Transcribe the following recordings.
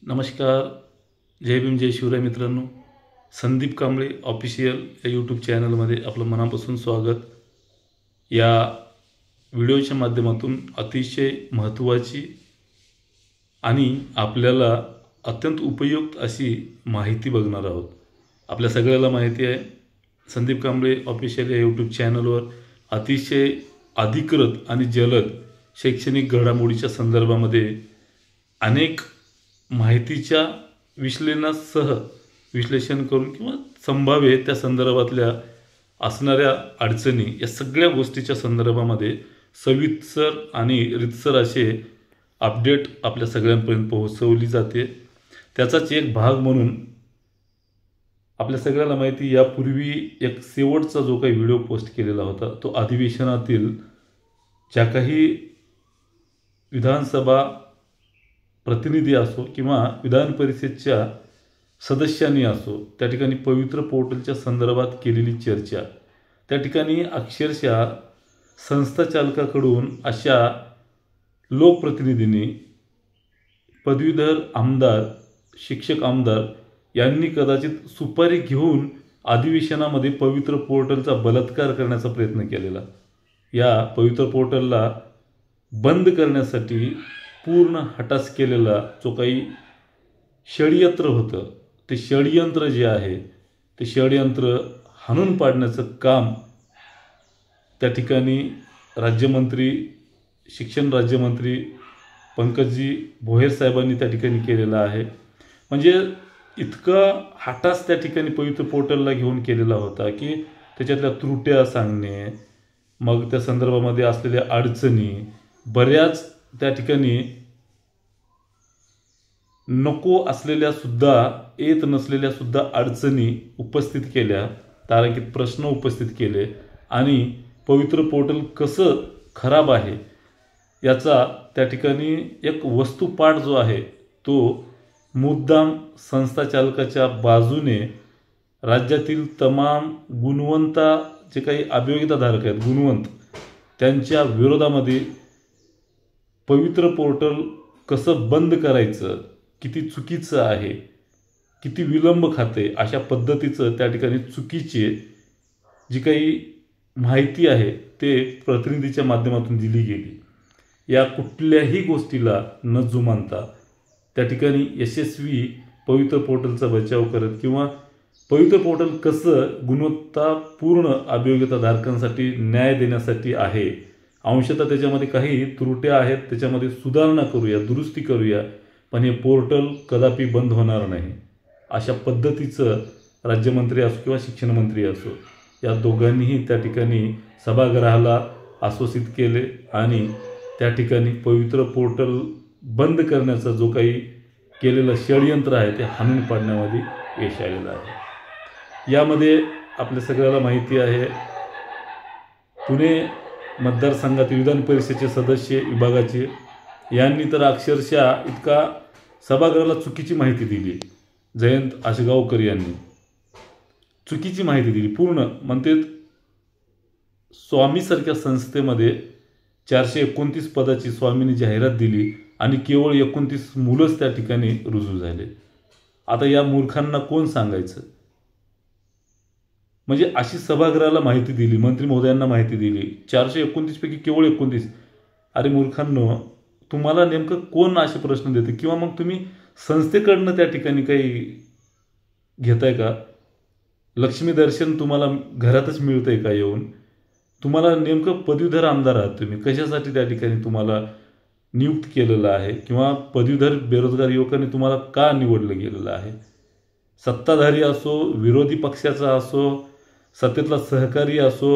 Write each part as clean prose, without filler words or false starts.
नमस्कार. जय भीम जय शिवराय मित्रांनो. संदीप कांबळे ऑफिशियल या यूट्यूब चॅनलमध्ये आपलं मनापासून स्वागत. या व्हिडिओच्या माध्यमातून अतिशय महत्त्वाची आणि आपल्याला अत्यंत उपयुक्त अशी माहिती बघणार आहोत. आपल्या सगळ्याला माहिती आहे संदीप कांबळे ऑफिशियल या यूट्यूब चॅनलवर अतिशय अधिकृत आणि जलद शैक्षणिक घडामोडीच्या संदर्भामध्ये अनेक माहितीच्या विश्लेषण करून किंवा संभाव्य त्या संदर्भातल्या असणाऱ्या अडचणी या सगळ्या गोष्टीच्या संदर्भामध्ये सविस्तर आणि रीतसर असे अपडेट आपल्या सगळ्यांपर्यंत पोहोचवली जाते. त्याचाच एक भाग म्हणून आपल्या सगळ्याला माहिती यापूर्वी एक शेवटचा जो काही व्हिडिओ पोस्ट केलेला होता तो अधिवेशनातील ज्या काही विधानसभा प्रतिनिधी असो किंवा विधान परिषदेच्या सदस्यांनी असो त्या ठिकाणी पवित्र पोर्टलच्या संदर्भात केलेली चर्चा, त्या ठिकाणी अक्षरशः संस्था चालकाकडून अशा लोकप्रतिनिधींनी पदवीधर आमदार, शिक्षक आमदार यांनी कदाचित सुपारी घेऊन अधिवेशनामध्ये पवित्र पोर्टलचा बलात्कार करण्याचा प्रयत्न केलेला. या पवित्र पोर्टलला बंद करण्यासाठी पूर्ण हटास केलेला जो काही षडयंत्र होतं ते षडयंत्र जे आहे ते षडयंत्र हाणून पाडण्याचं काम त्या ठिकाणी शिक्षण राज्यमंत्री पंकजी भोयर साहेबांनी त्या ठिकाणी केलेला आहे. म्हणजे इतका हटास त्या ठिकाणी पवित्र पोर्टलला घेऊन केलेला होता की त्याच्यातल्या त्रुट्या सांगणे, मग त्या संदर्भामध्ये असलेल्या अडचणी, बऱ्याच त्या ठिकाणी नको असलेल्या सुद्धा येत नसलेल्या सुद्धा अडचणी उपस्थित केल्या, तारांकित प्रश्न उपस्थित केले आणि पवित्र पोर्टल कसं खराब आहे याचा त्या ठिकाणी एक वस्तुपाठ जो आहे तो मुद्दाम संस्था चालकाच्या बाजूने राज्यातील तमाम गुणवंत जे काही अभियोगिताधारक आहेत गुणवंत त्यांच्या विरोधामध्ये पवित्र पोर्टल कसं बंद करायचं, किती चुकीचं आहे, किती विलंब खाते, अशा पद्धतीचं त्या ठिकाणी चुकीची जी काही माहिती आहे ते प्रतिनिधीच्या माध्यमातून दिली गेली. या कुठल्याही गोष्टीला न जुमानता त्या ठिकाणी यशस्वी पवित्र पोर्टलचा बचाव करत किंवा पवित्र पोर्टल कसं गुणवत्तापूर्ण अभियोगिताधारकांसाठी न्याय देण्यासाठी आहे, अंशतः त्याच्यामध्ये काही त्रुट्या आहेत त्याच्यामध्ये सुधारणा करूया, दुरुस्ती करूया, पण हे पोर्टल कदापि बंद होणार नाही, अशा पद्धतीचं राज्यमंत्री असो किंवा शिक्षण मंत्री असो या दोघांनीही त्या ठिकाणी सभागृहाला आश्वासित केले आणि त्या ठिकाणी पवित्र पोर्टल बंद करण्याचा जो काही केलेलं षडयंत्र आहे ते हाणून पाडण्यामध्ये यश आलेलं आहे. यामध्ये आपल्या सगळ्याला माहिती आहे पुणे मतदारसंघातील विधान परिषदेचे सदस्य विभागाचे यांनी तर अक्षरशः इतका सभागृहाला चुकीची माहिती दिली. जयंत आशगावकर यांनी चुकीची माहिती दिली. पूर्ण म्हणतात स्वामीसारख्या संस्थेमध्ये 429 पदाची स्वामींनी जाहिरात दिली आणि केवळ 29 मुलंच त्या ठिकाणी रुजू झाले. आता या मूर्खांना कोण सांगायचं? म्हणजे अशी सभागृहाला माहिती दिली, मंत्री महोदयांना माहिती दिली, 429 पैकी केवळ 29. अरे मूर्खांनो, तुम्हाला नेमकं कोण असे प्रश्न देते किंवा मग तुम्ही संस्थेकडनं त्या ठिकाणी काही घेताय का? लक्ष्मी दर्शन तुम्हाला घरातच मिळतंय का येऊन? तुम्हाला नेमकं पदवीधर आमदार आहात तुम्ही, कशासाठी त्या ठिकाणी तुम्हाला नियुक्त केलेलं आहे किंवा पदवीधर बेरोजगार युवकांनी तुम्हाला का निवडलं गेलेलं आहे? सत्ताधारी असो, विरोधी पक्षाचा असो, सत्तेतला सहकारी असो,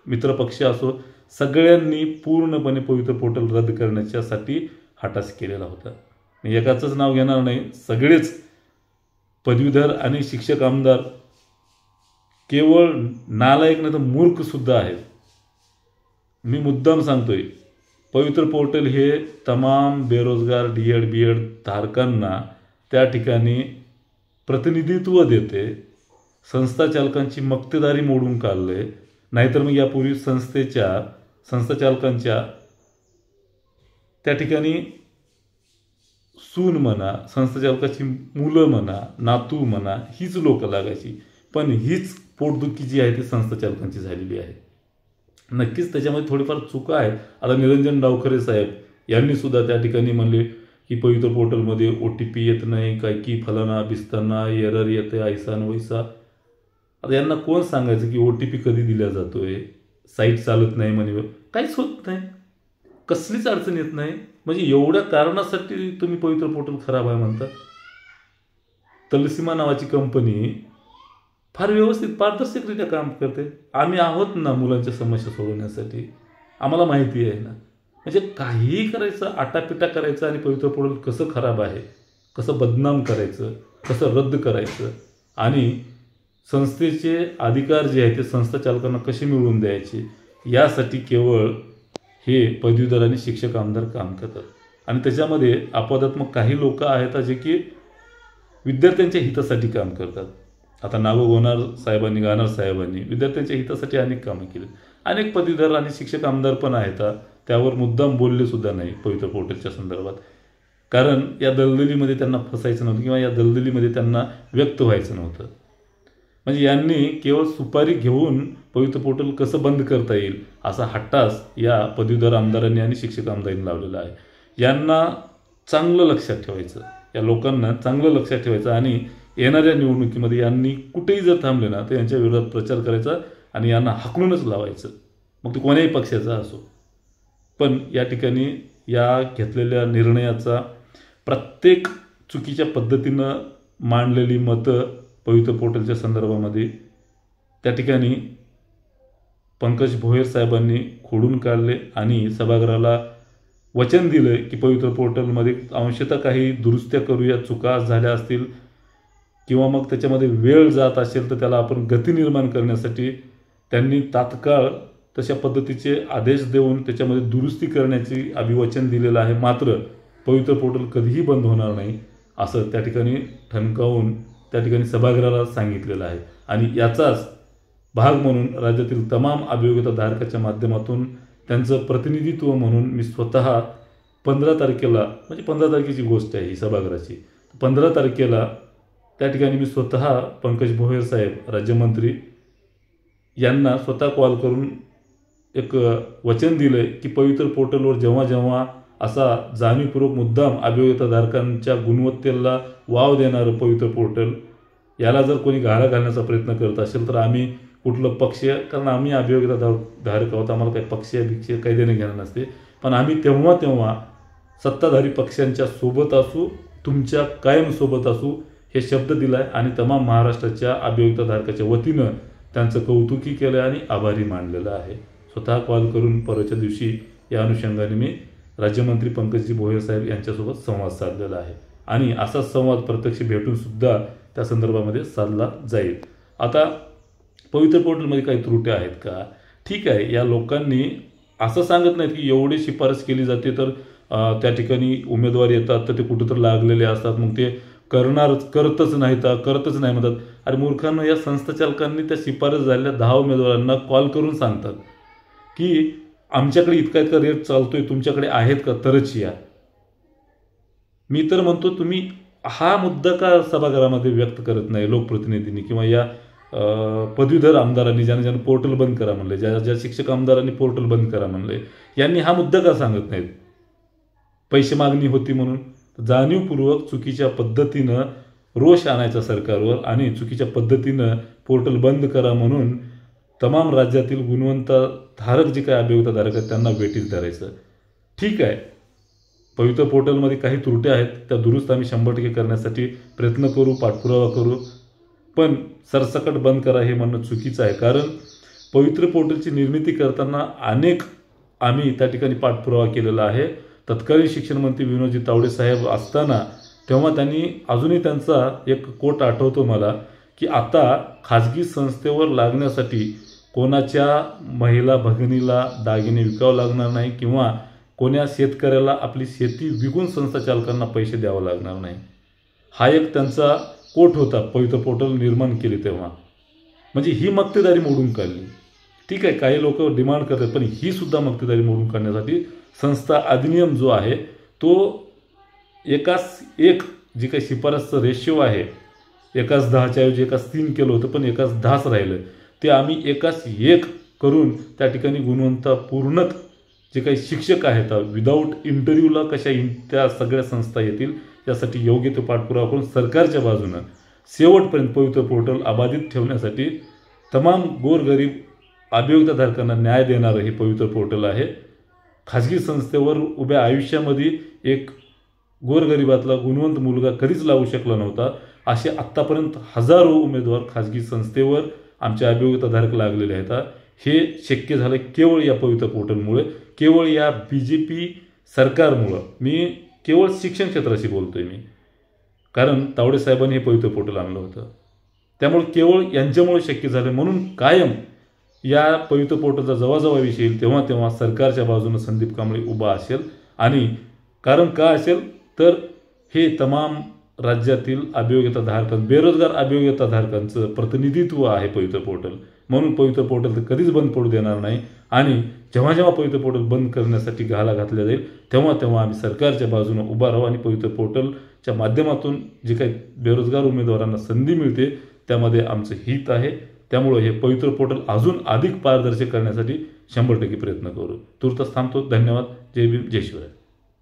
मित्रपक्ष असो, सगळ्यांनी पूर्णपणे पवित्र पोर्टल रद्द करण्याच्यासाठी हटास केलेला होता. मी एकाचंच नाव घेणार नाही, सगळेच पदवीधर आणि शिक्षक आमदार केवळ नालायक नाही तर मूर्ख सुद्धा आहेत. मी मुद्दाम सांगतोय पवित्र पोर्टल हे तमाम बेरोजगार DED BEd धारकांना त्या ठिकाणी प्रतिनिधित्व देते. संस्था चालकांची मक्तेदारी मोडून काढले, नाहीतर मग यापूर्वी संस्था चालकांच्या त्या ठिकाणी सून म्हणा, संस्थाचालकाची मुलं म्हणा, नातू म्हणा, हीच लोक लागायची. पण हीच पोटदुखी जी आहे ती संस्थाचालकांची झालेली आहे. नक्कीच त्याच्यामध्ये थोडीफार चुका आहेत. आता निरंजन डावखरे साहेब यांनी सुद्धा त्या ठिकाणी म्हणले की पवित्र पोर्टलमध्ये OTP येत नाही, काय की फलाना बिस्ताना एरर येते, ऐसा वैसा. आता यांना कोण सांगायचं की OTP कधी दिला जातोय, साईट चालत नाही म्हणे, काहीच होत नाही, कसलीच अडचण येत नाही. म्हणजे एवढ्या कारणासाठी तुम्ही पवित्र पोर्टल खराब आहे म्हणता. तलसीमा नावाची कंपनी फार व्यवस्थित पारदर्शकरित्या काम करते. आम्ही आहोत ना मुलांच्या समस्या सोडवण्यासाठी, आम्हाला माहिती आहे ना. म्हणजे काहीही करायचं, आटापिटा करायचं आणि पवित्र पोर्टल कसं खराब आहे, कसं बदनाम करायचं, कसं रद्द करायचं आणि संस्थेचे अधिकार जे आहे ते संस्था चालकांना कसे मिळवून द्यायचे, यासाठी केवळ हे पदवीधर आणि शिक्षक आमदार काम करतात. आणि त्याच्यामध्ये अपवादात्मक काही लोक आहेत जे की विद्यार्थ्यांच्या हितासाठी काम करतात. आता नागो गाणार साहेबांनी विद्यार्थ्यांच्या हितासाठी अनेक कामं केली. अनेक पदवीधर आणि शिक्षक आमदार पण आहेत, त्यावर मुद्दाम बोलले सुद्धा नाही पवित्र पोर्टलच्या संदर्भात. कारण या दलदलीमध्ये त्यांना फसायचं नव्हतं किंवा या दलदलीमध्ये त्यांना व्यक्त व्हायचं नव्हतं. म्हणजे यांनी केवळ सुपारी घेऊन पवित्र पोर्टल कसं बंद करता येईल असा हट्टास या पदवीधर आमदारांनी आणि शिक्षक आमदारांनी लावलेला आहे. यांना चांगलं लक्षात ठेवायचं, या लोकांना चांगलं लक्षात ठेवायचं आणि येणाऱ्या निवडणुकीमध्ये यांनी कुठेही जर थांबले ना तर यांच्या विरोधात प्रचार करायचा आणि यांना हाकलूनच लावायचं, मग ते कोण्याही पक्षाचा असो. पण या ठिकाणी या घेतलेल्या निर्णयाचा प्रत्येक चुकीच्या पद्धतीनं मांडलेली मतं पवित्र पोर्टलच्या संदर्भामध्ये त्या ठिकाणी पंकज भोयर साहेबांनी खोडून काढले आणि सभागृहाला वचन दिलं की पवित्र पोर्टलमध्ये अंशतः काही दुरुस्त्या करूया, चुका झाल्या असतील किंवा मग त्याच्यामध्ये वेळ जात असेल तर त्याला आपण गती निर्माण करण्यासाठी त्यांनी तात्काळ तशा पद्धतीचे आदेश देऊन त्याच्यामध्ये दुरुस्ती करण्याची अभिवचन दिलेलं आहे. मात्र पवित्र पोर्टल कधीही बंद होणार नाही असं त्या ठिकाणी ठणकावून त्या ठिकाणी सभागृहाला सांगितलेलं आहे. आणि याचाच भाग म्हणून राज्यातील तमाम अभियोग्यताधारकाच्या माध्यमातून त्यांचं प्रतिनिधित्व म्हणून मी स्वतः 15 तारखेला, म्हणजे 15 तारखेची गोष्ट आहे ही सभागृहाची, 15 तारखेला त्या ठिकाणी मी स्वतः पंकज भोयर साहेब राज्यमंत्री यांना स्वतः कॉल करून एक वचन दिलं की पवित्र पोर्टलवर जेव्हा जेव्हा असा जाणीवपूर्वक मुद्दाम अभियोग्यताधारकांच्या गुणवत्तेला वाव देणारं पवित्र पोर्टल याला जर कोणी घाला घालण्याचा प्रयत्न करत असेल तर आम्ही कुठलं पक्ष, कारण आम्ही अभियोग्यताधारक आहोत, आम्हाला काही पक्ष काही देणं घेणं नसते, पण आम्ही तेव्हा तेव्हा सत्ताधारी पक्षांच्या सोबत असू, तुमच्या कायम सोबत असू हे शब्द दिलाय आणि तमाम महाराष्ट्राच्या अभियोग्यताधारकाच्या वतीनं त्यांचं कौतुकी केलं आणि आभारी मानलेलं आहे. स्वतः कॉल करून परवाच्या दिवशी या अनुषंगाने मी राज्यमंत्री पंकजजी भोयर साहेब यांच्यासोबत संवाद साधलेला आहे आणि असाच संवाद प्रत्यक्ष भेटून सुद्धा त्या संदर्भामध्ये साधला जाईल. आता पवित्र पोर्टलमध्ये काही त्रुटी आहेत का? ठीक आहे, या लोकांनी असं सांगत नाहीत की एवढी शिफारस केली जाते तर त्या ठिकाणी उमेदवार येतात तर ते कुठं तर लागलेले असतात, मग ते करतच नाही म्हणतात. अरे मूर्खांनो, या संस्थाचालकांनी त्या शिफारस झालेल्या 10 उमेदवारांना कॉल करून सांगतात की आमच्याकडे इतका रेट चालतोय, तुमच्याकडे आहेत का तरच या. मी तर म्हणतो तुम्ही हा मुद्दा का सभागृहामध्ये व्यक्त करत नाही लोकप्रतिनिधींनी किंवा या पदवीधर आमदारांनी, ज्याने पोर्टल बंद करा म्हणले, ज्या शिक्षक आमदारांनी पोर्टल बंद करा म्हणले, यांनी हा मुद्दा का सांगत नाहीत? पैसे मागणी होती म्हणून. जाणीवपूर्वक चुकीच्या पद्धतीनं रोष आणायचा सरकारवर आणि चुकीच्या पद्धतीनं पोर्टल बंद करा म्हणून तमाम राज्यातील गुणवंतधारक जे काही अभियोग्यताधारक आहेत त्यांना वेठीस धरायचं. ठीक आहे, पवित्र पोर्टलमध्ये काही त्रुटी आहेत, त्या दुरुस्त आम्ही 100% करण्यासाठी प्रयत्न करू, पाठपुरावा करू, पण सरसकट बंद करा हे म्हणणं चुकीचं आहे. कारण पवित्र पोर्टलची निर्मिती करताना आम्ही त्या ठिकाणी पाठपुरावा केलेला आहे. तत्कालीन शिक्षण मंत्री विनोदजी तावडे साहेब असताना तेव्हा त्यांनी, अजूनही त्यांचा एक कोट आठवतो मला, की आता खाजगी संस्थेवर लागण्यासाठी कोणाच्या महिला भगिनीला दागिने विकावं लागणार नाही किंवा कोण्या शेतकऱ्याला आपली शेती विकून संस्थाचालकांना पैसे द्यावं लागणार नाही. हा एक त्यांचा कोट होता पवित्र पोर्टल निर्माण केली तेव्हा. म्हणजे ही मक्तेदारी मोडून काढली. ठीक आहे, काही लोक डिमांड करतात, पण ही सुद्धा मक्तेदारी मोडून काढण्यासाठी संस्था अधिनियम जो आहे तो एकास एक जी काही शिफारसचं रेशिओ आहे, एकास 10च्या ऐवजी एकास 3 केलं होतं, पण एकास 10च राहिलं. ते आम्ही एकास 1 करून त्या ठिकाणी गुणवत्तापूर्ण जे काही शिक्षक आहेत, विदाऊट इंटरव्ह्यूला त्या सगळ्या संस्था येतील यासाठी योग्य तो पाठपुरावा करून सरकारच्या बाजूनं शेवटपर्यंत पवित्र पोर्टल अबाधित ठेवण्यासाठी तमाम गोरगरीब अभियोक्ताधारकांना न्याय देणारं हे पवित्र पोर्टल आहे. खाजगी संस्थेवर उभ्या आयुष्यामध्ये एक गोरगरिबातला गुणवंत मुलगा कधीच लावू शकला नव्हता. असे आत्तापर्यंत हजारो उमेदवार खाजगी संस्थेवर आमचे अभियोक्ताधारक लागलेले आहेत. हे शक्य झालं केवळ या पवित्र पोर्टलमुळे, केवळ या BJP सरकारमुळं. मी केवळ शिक्षण क्षेत्राशी बोलतोय मी, कारण तावडे साहेबांनी हे पवित्र पोर्टल आणलं होतं. त्यामुळे केवळ यांच्यामुळे शक्य झालं. म्हणून कायम या पवित्र पोर्टलचा जेव्हा विषय येईल तेव्हा तेव्हा सरकारच्या बाजूनं संदीप कांबळे उभा असेल. आणि कारण का असेल तर हे तमाम राज्यातील अभियोग्यताधारकांचं, बेरोजगार अभियोग्यताधारकांचं प्रतिनिधित्व आहे पवित्र पोर्टल. म्हणून पवित्र पोर्टल तर कधीच बंद पडू देणार नाही. आणि जेव्हा जेव्हा पवित्र पोर्टल बंद करण्यासाठी घाला घातल्या जाईल तेव्हा तेव्हा आम्ही सरकारच्या बाजूने उभा राहू आणि पवित्र पोर्टलच्या माध्यमातून जे काही बेरोजगार उमेदवारांना संधी मिळते त्यामध्ये आमचं हित आहे. त्यामुळे हे पवित्र पोर्टल अजून अधिक पारदर्शक करण्यासाठी 100% प्रयत्न करू. तूर्तास थांबतो. धन्यवाद. जय भीम, जय शिवराय.